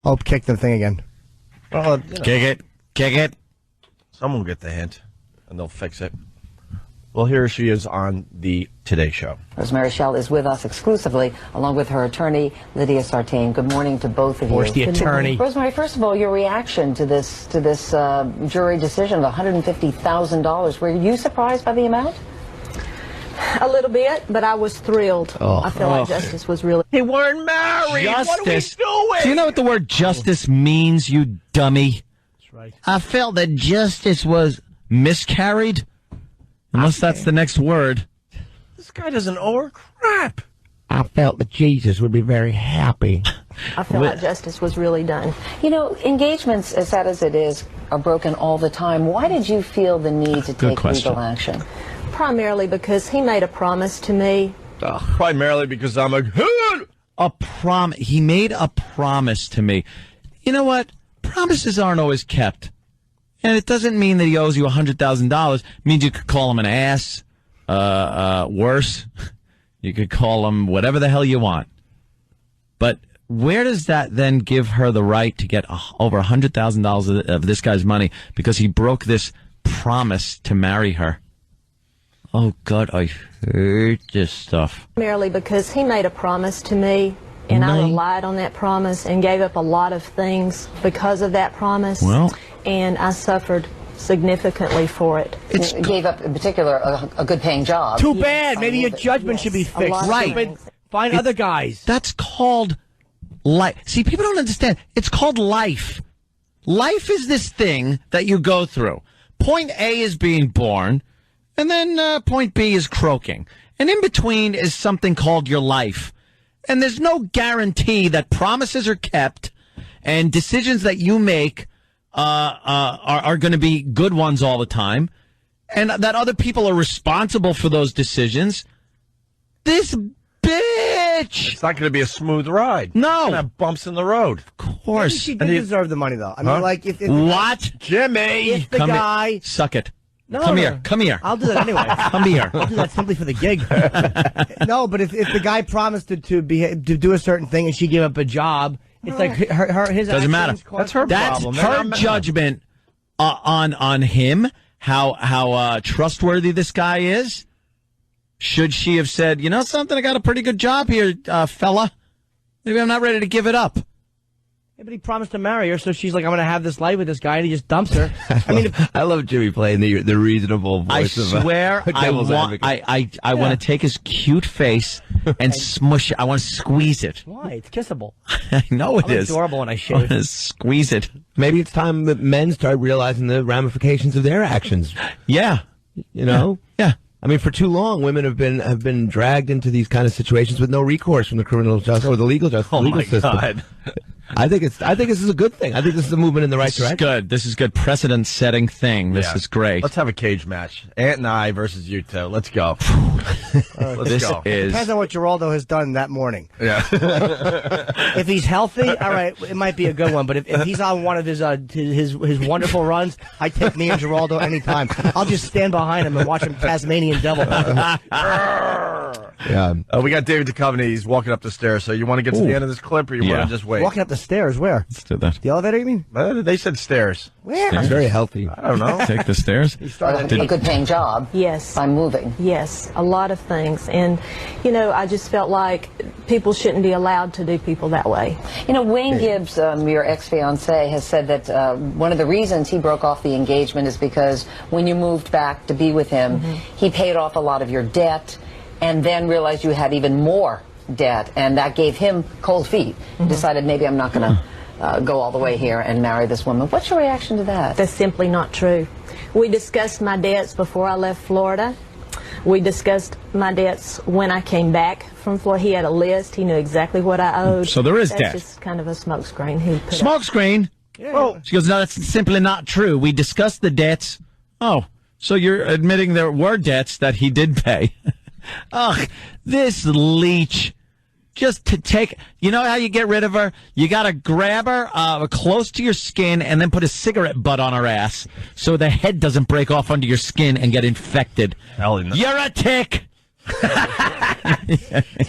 Oh, kick the thing again. Well, Kick it. someone will get the hint, and they'll fix it. Well, here she is on the Today Show. Rosemary Schell is with us exclusively, along with her attorney, Lydia Sartain. Good morning to both of you. Where's the attorney? Rosemary, first of all, your reaction to this jury decision of $150,000. Were you surprised by the amount? A little bit, but I was thrilled. I feel like justice was really... They weren't married. What are we doing? Do you know what the word justice means, you dummy? That's right. I felt that justice was miscarried. Unless that's the next word. This guy doesn't owe her crap. I felt that Jesus would be very happy. I feel like justice was really done. You know, engagements, as sad as it is, are broken all the time. Why did you feel the need to take legal action? Primarily because he made a promise to me. Primarily because I'm a He made a promise to me. You know what? Promises aren't always kept. And it doesn't mean that he owes you $100,000. It means you could call him an ass, worse. You could call him whatever the hell you want. But where does that then give her the right to get over $100,000 of this guy's money because he broke this promise to marry her? Oh, God, I hate this stuff. Primarily because he made a promise to me, and I relied on that promise and gave up a lot of things because of that promise. Well, and I suffered significantly for it. You gave up, in particular, a good-paying job. Too bad. Maybe your judgment should be fixed. Right. Find other guys. That's called life. See, people don't understand. It's called life. Life is this thing that you go through. Point A is being born, and then point B is croaking. And in between is something called your life. And there's no guarantee that promises are kept and decisions that you make are going to be good ones all the time, and that other people are responsible for those decisions. This bitch! It's not going to be a smooth ride. No. It's going to have bumps in the road. Of course. Maybe she did deserve the money, though. I mean, like, if What? Jimmy! If the guy... Suck it. No, Come no. here. Come here. I'll do that anyway. Come here. I'll do that simply for the gig. No, but if the guy promised to do a certain thing and she gave up a job, it's like his doesn't matter. That's her problem. That's her judgment on him. How trustworthy this guy is. Should she have said, you know something? I got a pretty good job here, fella. Maybe I'm not ready to give it up. Yeah, but he promised to marry her, so she's like, I'm going to have this life with this guy, and he just dumps her. I love Jimmy playing the reasonable voice I swear, I want to take his cute face and smush it. I want to squeeze it. Why? It's kissable. I know it is. Adorable when I I shave. want to squeeze it. Maybe it's time that men start realizing the ramifications of their actions. Yeah. You know? Yeah. I mean, for too long, women have been dragged into these kind of situations with no recourse from the criminal justice or the legal justice. Oh, my system. God. I think this is a good thing. I think this is a movement in the right direction. Good. This is good. Precedent-setting thing. This is great. Let's have a cage match. Ant and I versus you two. Let's go. This is... Depends on what Geraldo has done that morning. Yeah. If he's healthy, all right, it might be a good one. But if he's on one of his wonderful runs, I take me and Geraldo anytime. I'll just stand behind him and watch him Tasmanian devil. Yeah. We got David Duchovny. He's walking up the stairs. So you want to get to the end of this clip, or you want to just wait? Walking up the stairs, where? Let's do that. The elevator, you mean? They said stairs. Where? It's very healthy. I don't know. Take the stairs. A good-paying job. Yes. By moving. Yes, a lot of things. And, you know, I just felt like people shouldn't be allowed to do people that way. You know, Wayne Gibbs, your ex-fiancé, has said that one of the reasons he broke off the engagement is because when you moved back to be with him, he paid off a lot of your debt and then realized you had even more debt, and that gave him cold feet. He decided, maybe I'm not going to go all the way here and marry this woman. What's your reaction to that? That's simply not true. We discussed my debts before I left Florida. We discussed my debts when I came back from Florida. He had a list. He knew exactly what I owed. So there is That's debt. just kind of a smokescreen. Smokescreen? Yeah. Oh. She goes, no, that's simply not true. We discussed the debts. Oh, so you're admitting there were debts that he did pay. Ugh, this leech. Just to take, you know how you get rid of her? You got to grab her close to your skin and then put a cigarette butt on her ass so the head doesn't break off under your skin and get infected. You're a tick.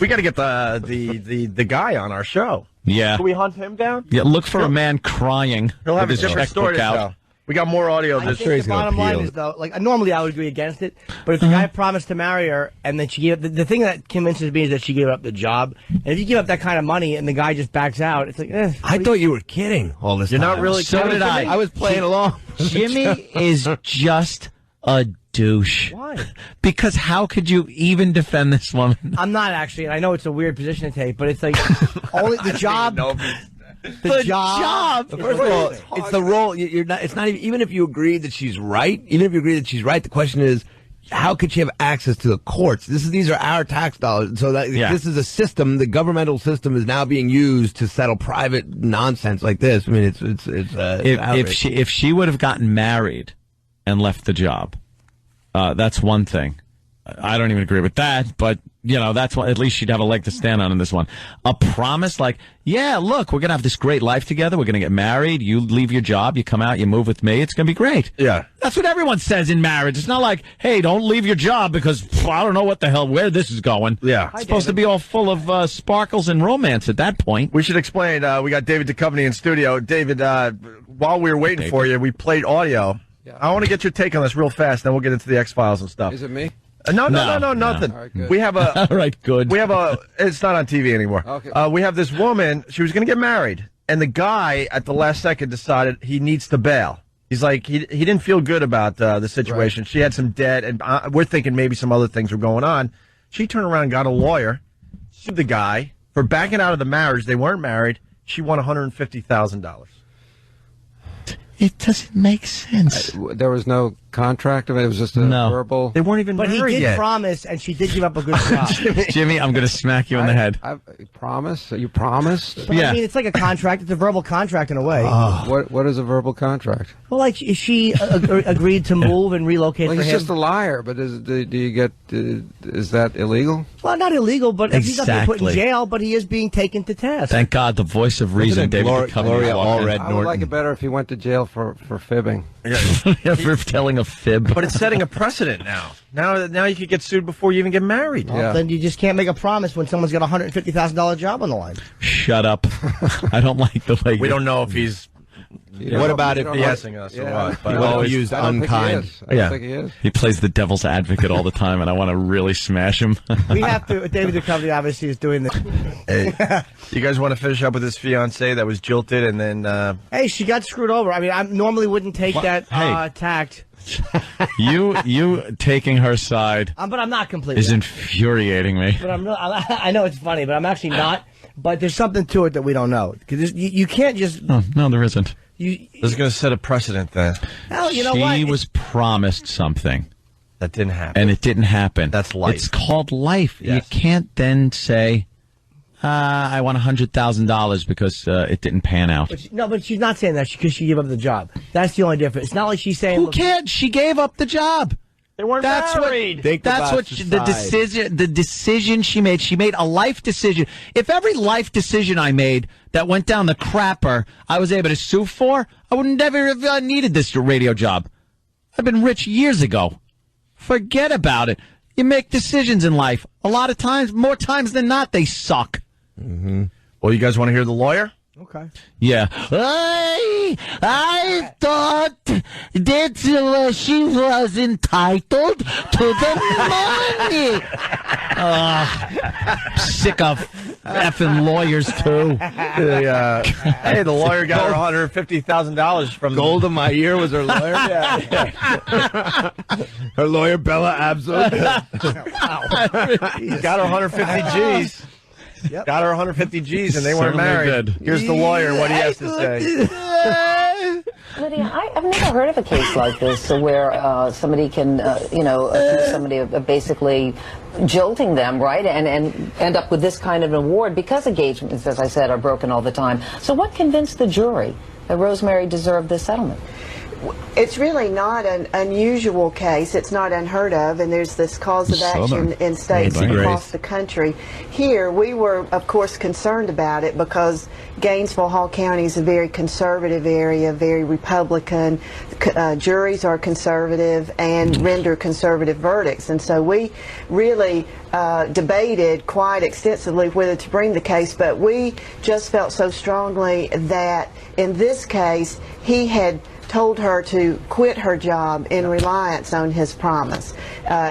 We got to get the guy on our show. Yeah. Can we hunt him down? Yeah, look for a man crying He'll have a with his different story checkbook to out. tell. We got more audio of I this. think the bottom line is, though, like normally I would agree against it, but if the guy promised to marry her and then she gave the thing that convinces me is that she gave up the job, and if you give up that kind of money and the guy just backs out, it's like, I thought you were kidding all this time. You're not really. So did I. I was playing along. Jimmy is just a douche. Why? Because how could you even defend this woman? I'm not actually, and I know it's a weird position to take, but it's like only the job. The job. First of all, it's the role. You're not. It's not even if you agree that she's right. Even if you agree that she's right, the question is, how could she have access to the courts? These are our tax dollars. So that this is a system. The governmental system is now being used to settle private nonsense like this. I mean, it's if she would have gotten married and left the job, that's one thing. I don't even agree with that, but that's what, at least she'd have a leg to stand on in this one. A promise like, yeah, look, we're going to have this great life together. We're going to get married. You leave your job. You come out. You move with me. It's going to be great. Yeah. That's what everyone says in marriage. It's not like, hey, don't leave your job because I don't know what the hell, where this is going. Yeah. It's supposed to be all full of sparkles and romance at that point. We should explain. We got David Duchovny in studio. David, while we were waiting for you, we played audio. Yeah. I want to get your take on this real fast, then we'll get into the X-Files and stuff. Is it me? No, nothing. All right, good. We have a. All right, good. We have a. It's not on TV anymore. Okay. We have this woman. She was going to get married, and the guy at the last second decided he needs to bail. He's like he didn't feel good about the situation. Right. She had some debt, and we're thinking maybe some other things were going on. She turned around and got a lawyer, sued the guy for backing out of the marriage. They weren't married. She won $150,000. It doesn't make sense. There was no contract of it. It was just a verbal. They weren't even But married he did yet. promise, and she did give up a good job. Jimmy, I'm going to smack you in the head. I promise. You promised. But, I mean, it's like a contract. It's a verbal contract in a way. What is a verbal contract? Well, like she agreed to move and relocate Well, for he's him. just a liar. But do you get? Is that illegal? Well, not illegal, but he's not being put in Exactly. jail. But he is being taken to task. Thank God, the voice of reason, David Duchovny. Gloria Allred I would like it better if he went to jail for fibbing. for telling a fib. But it's setting a precedent now. Now you could get sued before you even get married. Well, then you just can't make a promise when someone's got a $150,000 job on the line. Shut up. I don't like the way We don't know if he's. What about if BSing us or what? He But always used I don't unkind? think he is. I don't think he is. He plays the devil's advocate all the time, and I want to really smash him. We have to. David Duchovny obviously is doing this. Hey, you guys want to finish up with his fiance that was jilted and then? Hey, she got screwed over. I mean, I normally wouldn't take that tact. You taking her side But I'm not completely. is infuriating me. But I know it's funny, but I'm actually not. But there's something to it that we don't know. Because you can't just. Oh, no, there isn't. This is going to set a precedent then. Hell, you know She what? was promised something, That didn't happen. and it didn't happen. That's life. It's called life. Yes. You can't then say, I want $100,000 because it didn't pan out. But she's not saying that because she gave up the job. That's the only difference. It's not like she's saying. Who look, cared? She gave up the job. They weren't married. That's what the decision she made. She made a life decision. If every life decision I made that went down the crapper I was able to sue for, I would never have needed this radio job. I've been rich years ago. Forget about it. You make decisions in life. A lot of times, more times than not, they suck. Mm-hmm. Well, you guys want to hear the lawyer? Okay. Yeah. I thought that she was entitled to the money. Sick of effing lawyers, too. Hey, the lawyer got her $150,000 from Gold in my ear was her lawyer. Her lawyer, Bella Abzug. Got her 150 G's. Yep. Got her 150 G's and they weren't Certainly married. did. Here's the lawyer, what he has to say. Lydia, I've never heard of a case like this where somebody can, accuse somebody of basically jolting them, right, and end up with this kind of an award because engagements, as I said, are broken all the time. So what convinced the jury that Rosemary deserved this settlement? It's really not an unusual case. It's not unheard of, and there's this cause of action in states across the country. Here, we were, of course, concerned about it because Gainesville-Hall County is a very conservative area, very Republican. Juries are conservative and render conservative verdicts, and so we really debated quite extensively whether to bring the case, but we just felt so strongly that in this case he had told her to quit her job in reliance on his promise.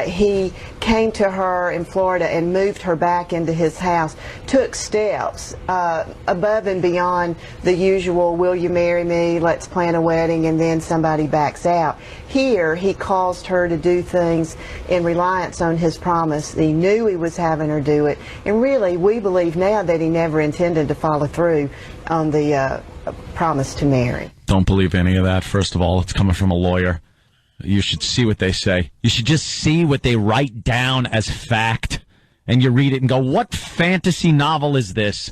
He came to her in Florida and moved her back into his house, took steps above and beyond the usual, will you marry me, let's plan a wedding, and then somebody backs out. Here, he caused her to do things in reliance on his promise. He knew he was having her do it, and really, we believe now that he never intended to follow through on the promise to marry. Don't believe any of that. First of all, it's coming from a lawyer. You should see what they say. You should just see what they write down as fact. And you read it and go, what fantasy novel is this?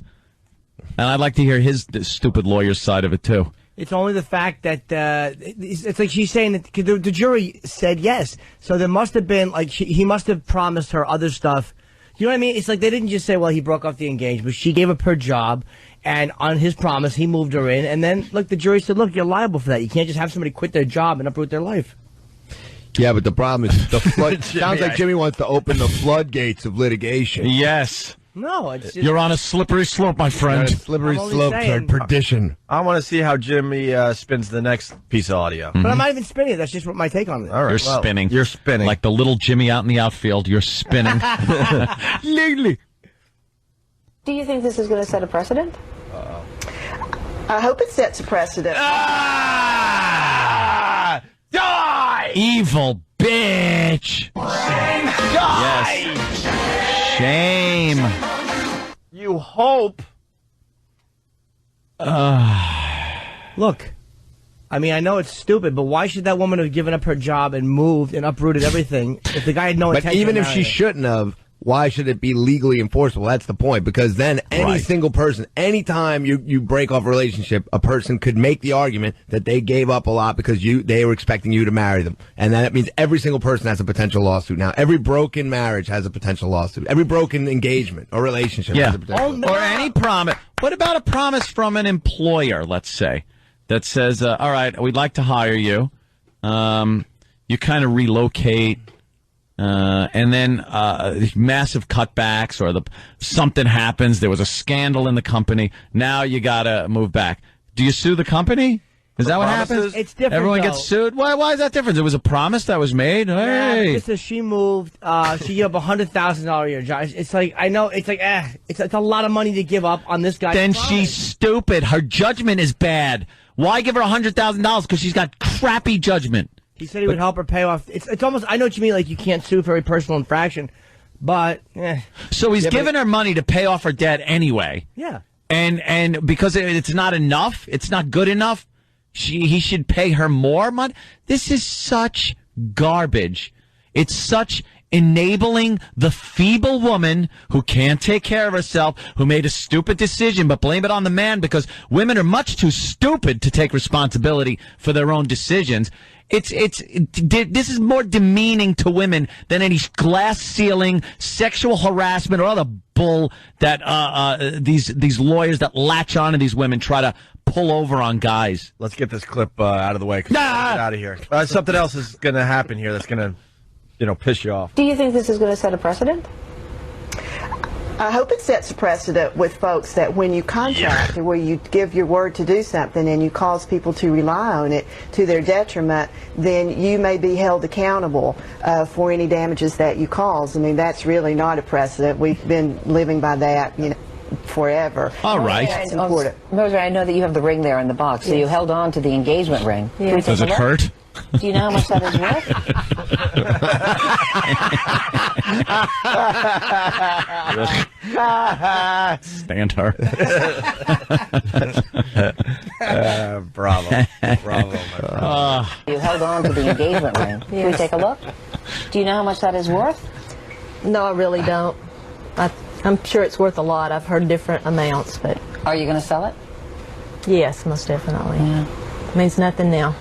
And I'd like to hear his stupid lawyer's side of it, too. It's only the fact that it's like she's saying that the jury said yes. So there must have been, like, he must have promised her other stuff. You know what I mean? It's like they didn't just say, well, he broke off the engagement. She gave up her job. And on his promise, he moved her in. And then, look, the jury said, look, you're liable for that. You can't just have somebody quit their job and uproot their life. Yeah, but the problem is the flood. Sounds like Jimmy wants to open the floodgates of litigation. Yes. No, it's just, you're on a slippery slope, my friend. Slippery slope toward perdition. I want to see how Jimmy spins the next piece of audio. But I'm not even spinning it. That's just what my take on it. All right, you're spinning. You're spinning. Like the little Jimmy out in the outfield. You're spinning. Lately. Do you think this is going to set a precedent? I hope it sets a precedent. Die! Evil bitch! Shame! Yes. Shame. You hope. Look, I mean, I know it's stupid, but why should that woman have given up her job and moved and uprooted everything if the guy had no intention? But even if she her? shouldn't have, why should it be legally enforceable? That's the point. Because then any single person, anytime you break off a relationship, a person could make the argument that they gave up a lot because they were expecting you to marry them. And then it means every single person has a potential lawsuit. Now, every broken marriage has a potential lawsuit. Every broken engagement or relationship has a potential lawsuit. Or any promise. What about a promise from an employer, let's say, that says, all right, we'd like to hire you. You kind of relocate. And then massive cutbacks, or something happens. There was a scandal in the company. Now you gotta move back. Do you sue the company? Is that what happens? It's different. Everyone gets sued. Why is that different? There was a promise that was made. Hey, just as she moved, she gave up $100,000 a year job. It's like, I know, it's like, it's a lot of money to give up on this guy. Then she's stupid. Her judgment is bad. Why give her $100,000? Because she's got crappy judgment. He said he would help her pay off. It's almost, I know what you mean, like you can't sue for a personal infraction, but So he's giving her money to pay off her debt anyway. Yeah. And because it's not enough, it's not good enough, he should pay her more money. This is such garbage. It's such enabling the feeble woman who can't take care of herself, who made a stupid decision, but blame it on the man because women are much too stupid to take responsibility for their own decisions. This is more demeaning to women than any glass ceiling, sexual harassment, or other bull that these lawyers that latch on to these women try to pull over on guys. Let's get this clip out of the way. Get out of here. Something else is going to happen here that's going to, piss you off. Do you think this is going to set a precedent? I hope it sets a precedent with folks that when you contract or where you give your word to do something and you cause people to rely on it to their detriment, then you may be held accountable for any damages that you cause. I mean, that's really not a precedent. We've been living by that, forever. All right. It's important. Rosemary, I know that you have the ring there in the box, so you held on to the engagement ring. Yes. Does it hurt? Do you know how much that is worth? Stand her. Bravo. Bravo, my friend. You held on to the engagement ring. Can we take a look? Do you know how much that is worth? No, I really don't. I'm sure it's worth a lot. I've heard different amounts, but Are you going to sell it? yes, most definitely. Yeah. Means nothing now.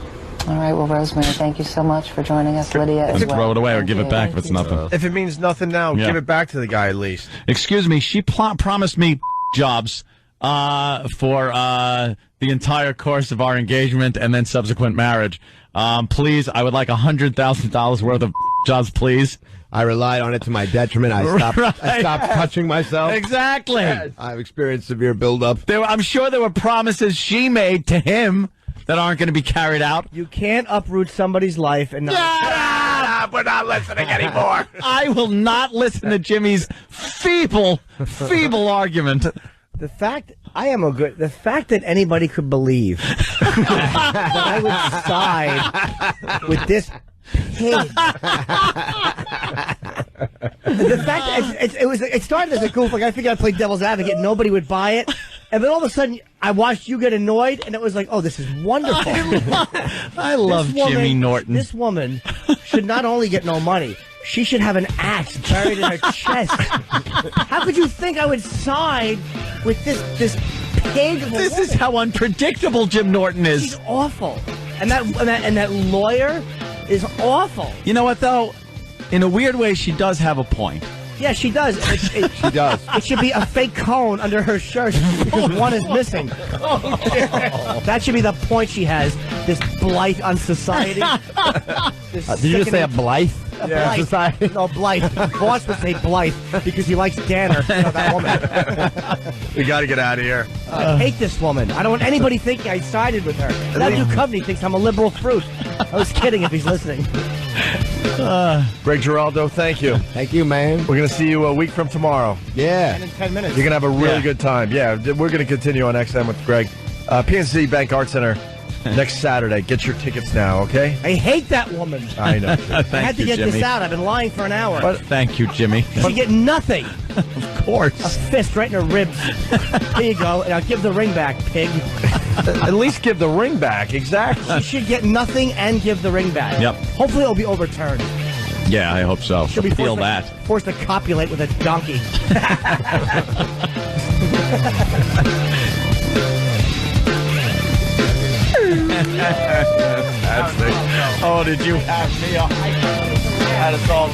All right, well, Rosemary, thank you so much for joining us. Lydia, as well. Throw it away or Thank give you. it back if it's nothing. If it means nothing now, give it back to the guy at least. Excuse me, she promised me jobs for the entire course of our engagement and then subsequent marriage. Please, I would like $100,000 worth of jobs, please. I relied on it to my detriment. I stopped touching myself. Exactly. I've experienced severe buildup. I'm sure there were promises she made to him that aren't going to be carried out. You can't uproot somebody's life and not. We're not listening anymore. I will not listen to Jimmy's feeble argument. The fact that anybody could believe that I would side with this pig. The fact that it started as a goof, like I figured I'd play devil's advocate, nobody would buy it, and then all of a sudden I watched you get annoyed, and it was like, oh, this is wonderful. I love Jimmy Norton. This woman should not only get no money, she should have an axe buried in her chest. How could you think I would side with this pig? This is how unpredictable Jim Norton is. She's awful, and that lawyer is awful. You know what though? In a weird way, she does have a point. Yeah, she does. She does. It should be a fake cone under her shirt because one is missing. That should be the point she has. This blight on society. Did you just say a blight? Blight. Society? No, blight. Boss would say blight because he likes Danner. You know, that woman. We got to get out of here. I hate this woman. I don't want anybody thinking I sided with her. That new company thinks I'm a liberal fruit. I was kidding if he's listening. Greg Giraldo, thank you. Thank you, man. We're going to see you a week from tomorrow. Yeah. And in 10 minutes. You're going to have a really good time. Yeah, we're going to continue on XM with Greg. PNC Bank Art Center next Saturday. Get your tickets now, okay? I hate that woman. I know. I had to get Jimmy. this out. I've been lying for an hour. But thank you, Jimmy. She get nothing. Of course. A fist right in her ribs. Here you go, and I'll give the ring back, pig. At least give the ring back. Exactly. She should get nothing and give the ring back. Yep. Hopefully it'll be overturned. Yeah, I hope so. She'll be Feel forced to copulate with a donkey. Oh, did you have me? I had us all.